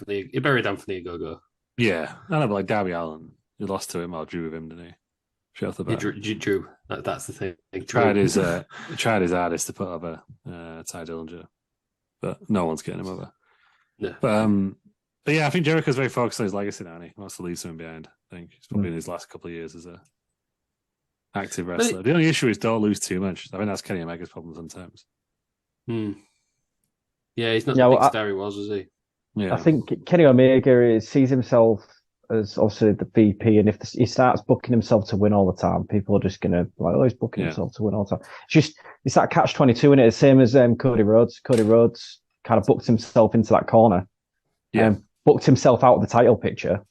he? He buried Anthony Go-Go. Yeah. I know, but like Darby Allin, he lost to him or drew with him, didn't he? Straight off the bat. Drew. That's the thing. He tried his hardest to put over Ty Dillinger, but no one's getting him over. Yeah. But yeah, I think Jericho's very focused on his legacy now, and he wants to leave something behind. I think he's probably in his last couple of years as a active wrestler. The only issue is don't lose too much. I think that's Kenny Omega's problem sometimes. Yeah, he's not the big star he was he? Yeah. I think Kenny Omega sees himself as obviously the VP, and if he starts booking himself to win all the time, people are just going to like, he's booking himself to win all the time. It's that catch-22 in it, the same as Cody Rhodes. Cody Rhodes kind of booked himself into that corner. Booked himself out of the title picture.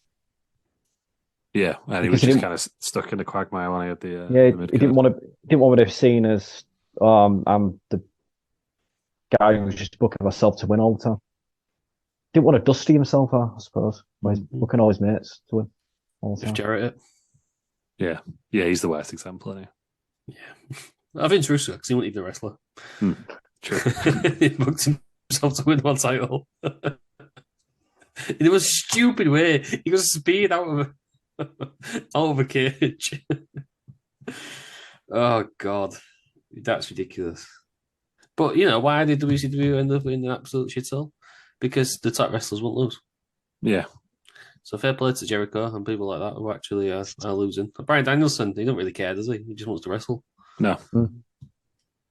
Yeah, and he was just kind of stuck in the quagmire when he had the he didn't want to be seen as I'm the guy who was just booking myself to win all the time. didn't want to dusty himself, I suppose. He's looking all his mates to win all the time. Jarrett. Yeah, he's the worst example, isn't he? Yeah. I think it's Russo because he wasn't even a wrestler. True. He booked himself to win one title. In the most stupid way. He got speed out of a cage. Oh, God. That's ridiculous. But, why did WCW end up in an absolute shithole? Because the top wrestlers won't lose. Yeah. So fair play to Jericho and people like that who actually are losing. Bryan Danielson, he don't really care, does he? He just wants to wrestle. No.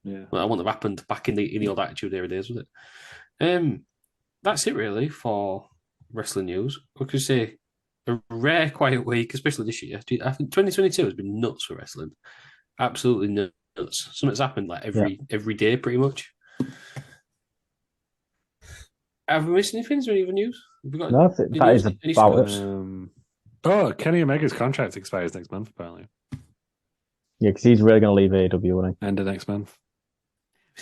Yeah. Well, that wouldn't have happened back in the old Attitude Era days, was it? That's it really for wrestling news. I could say a rare quiet week, especially this year. I think 2022 has been nuts for wrestling. Absolutely nuts. Something's happened like every day, pretty much. Have we missed anything? Is there any other news? Have we got no, that is about it. Kenny Omega's contract expires next month, apparently. Yeah, because he's really going to leave AEW, isn't he? End of next month.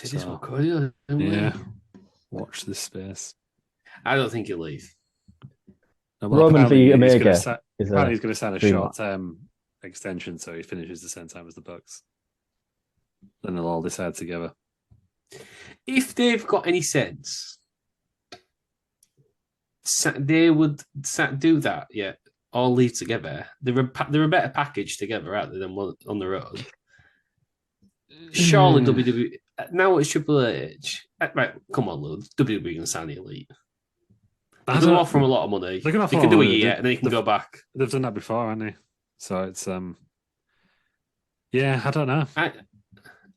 Is this what good? Yeah. Watch this space. I don't think he'll leave. No, well, Roman v. Omega. He's going to sign a short-term extension, so he finishes the same time as the Bucks. Then they'll all decide together. If they've got any sense, they would do that. Yeah, all leave together. They're a better package together, aren't they, than one on their own? Surely WWE. Now it's Triple H. Right, come on, Lou. WWE going to sign the Elite. They're going to offer him a lot of money. They can do a year and then he can go back. They've done that before, haven't they? So it's yeah, I don't know.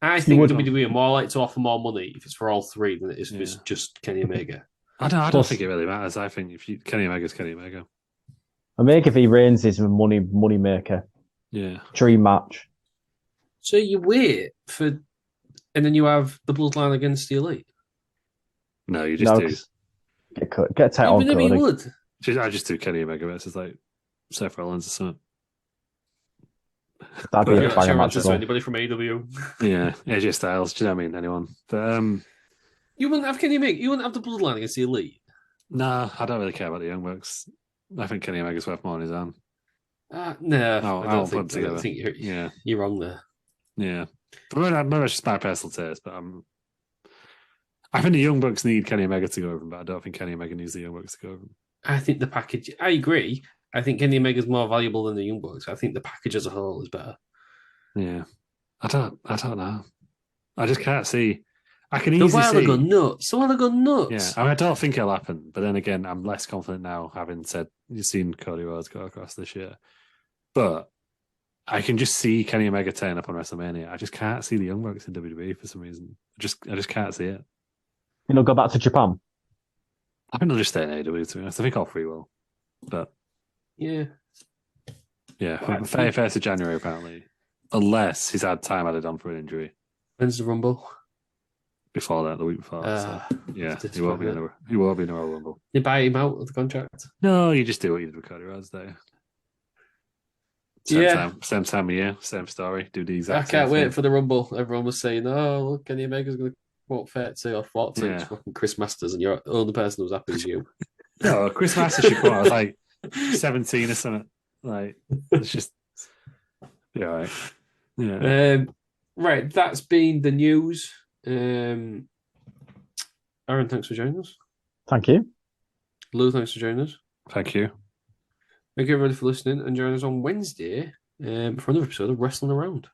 I think WWE are more like to offer more money if it's for all three than it is if it's just Kenny Omega. I don't think it really matters. I think if Kenny Omega's Kenny Omega. Omega v. Reigns is a money maker. Yeah. Dream match. So you wait for, and then you have the Bloodline against the Elite. No, you just do. Get a title. Even if you would. I just do Kenny Omega versus like Seth Rollins or something. That'd be a fire match. Anybody from AEW. Yeah, AJ Styles. Do you know what I mean? Anyone? But you wouldn't have Kenny Omega. You wouldn't have the Bloodline against the Elite. No, I don't really care about the Young Bucks. I think Kenny Omega's worth more on his own. No, I don't think so. I think you're wrong there. Yeah, but maybe it's just my personal taste. But I think the Young Bucks need Kenny Omega to go over him, but I don't think Kenny Omega needs the Young Bucks to go over him. I think the package. I agree. I think Kenny Omega's more valuable than the Young Bucks. I think the package as a whole is better. Yeah, I don't know. I just can't see. I can easily see. They'll go nuts. Yeah, I don't think it'll happen. But then again, I'm less confident now, having said you've seen Cody Rhodes go across this year. But I can just see Kenny Omega turning up on WrestleMania. I just can't see the Young Bucks in WWE for some reason. I just can't see it. Go back to Japan. I think they'll just stay in AEW, to be honest. I think all three will. But yeah, 31st of January apparently, unless he's had time added on for an injury. When's the Rumble? Before that, the week before. He won't be in a Royal Rumble. You buy him out of the contract? No, you just do what you did with Cody Rhodes there. Same time of year, same story. Do the exact. I can't wait for the Rumble. Everyone was saying, "Oh, look, Kenny Omega's going to quote 30 or 40." It's fucking Chris Masters, and you're the only person who's happy as you. No, Chris Masters should come out like 17 or something. Like it's just right. Yeah. Right. That's been the news. Aaron, thanks for joining us. Thank you. Lou, thanks for joining us. Thank you. Thank you everybody for listening, and join us on Wednesday for another episode of Wrestling Around.